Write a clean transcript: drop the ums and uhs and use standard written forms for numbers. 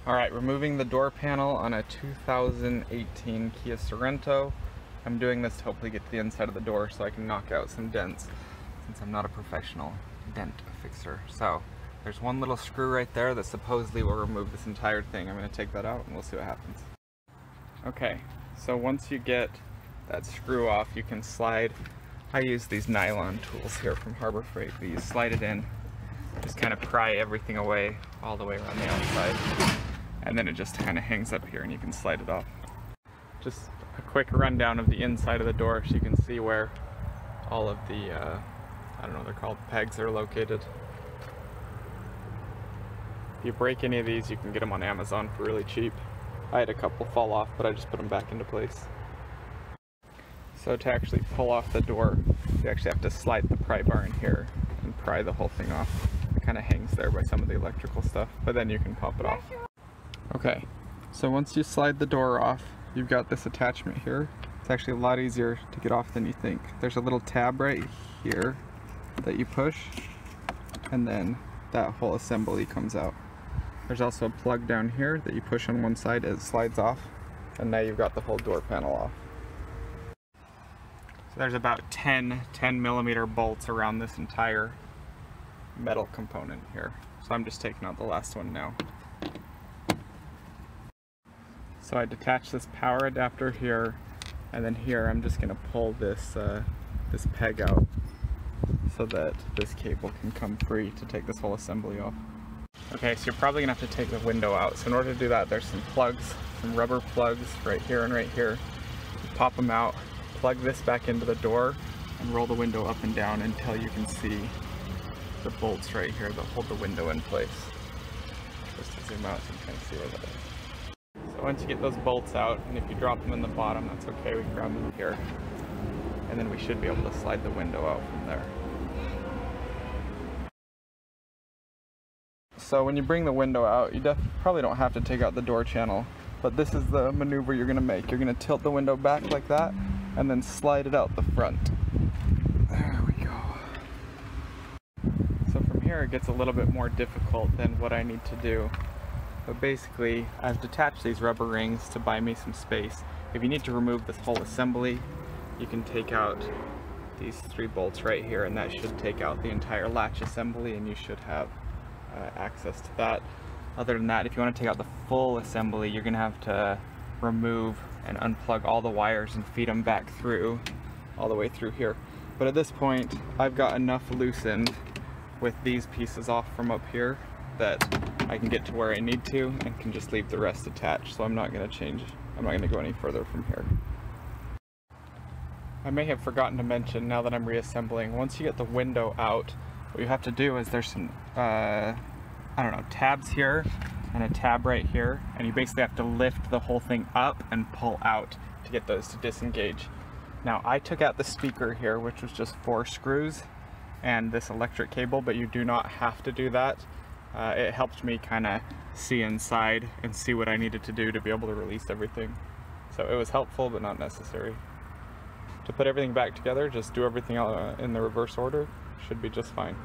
Alright, removing the door panel on a 2018 Kia Sorrento. I'm doing this to hopefully get to the inside of the door so I can knock out some dents, since I'm not a professional dent fixer. So, there's one little screw right there that supposedly will remove this entire thing. I'm going to take that out and we'll see what happens. Okay, so once you get that screw off, you can slide. I use these nylon tools here from Harbor Freight, but you slide it in, just kind of pry everything away all the way around the outside. And then it just kind of hangs up here and you can slide it off. Just a quick rundown of the inside of the door so you can see where all of the, I don't know what they're called, pegs are located. If you break any of these, you can get them on Amazon for really cheap. I had a couple fall off, but I just put them back into place. So to actually pull off the door, you actually have to slide the pry bar in here and pry the whole thing off. It kind of hangs there by some of the electrical stuff, but then you can pop it off. Okay, so once you slide the door off, you've got this attachment here. It's actually a lot easier to get off than you think. There's a little tab right here that you push, and then that whole assembly comes out. There's also a plug down here that you push on one side, it slides off, and now you've got the whole door panel off. So there's about 10 millimeter bolts around this entire metal component here. So I'm just taking out the last one now. So I detach this power adapter here, and then here I'm just going to pull this this peg out so that this cable can come free to take this whole assembly off. Okay, so you're probably going to have to take the window out. So in order to do that, there's some plugs, some rubber plugs right here and right here. You pop them out, plug this back into the door, and roll the window up and down until you can see the bolts right here that hold the window in place. Just to zoom out so you can kind of see where that is. So once you get those bolts out, and if you drop them in the bottom, that's okay, we can grab them here. And then we should be able to slide the window out from there. So when you bring the window out, you probably don't have to take out the door channel, but this is the maneuver you're going to make. You're going to tilt the window back like that, and then slide it out the front. There we go. So from here it gets a little bit more difficult than what I need to do. But basically, I've detached these rubber rings to buy me some space. If you need to remove this whole assembly, you can take out these 3 bolts right here, and that should take out the entire latch assembly, and you should have access to that. Other than that, if you want to take out the full assembly, you're going to have to remove and unplug all the wires and feed them back through, all the way through here. But at this point, I've got enough loosened with these pieces off from up here that I can get to where I need to and can just leave the rest attached. So I'm not going to change, I'm not going to go any further from here. I may have forgotten to mention, now that I'm reassembling, once you get the window out, what you have to do is there's some, I don't know, tabs here and a tab right here, and you basically have to lift the whole thing up and pull out to get those to disengage. Now I took out the speaker here, which was just 4 screws and this electric cable, but you do not have to do that. It helped me kind of see inside and see what I needed to do to be able to release everything. So it was helpful, but not necessary. To put everything back together, just do everything in the reverse order. Should be just fine.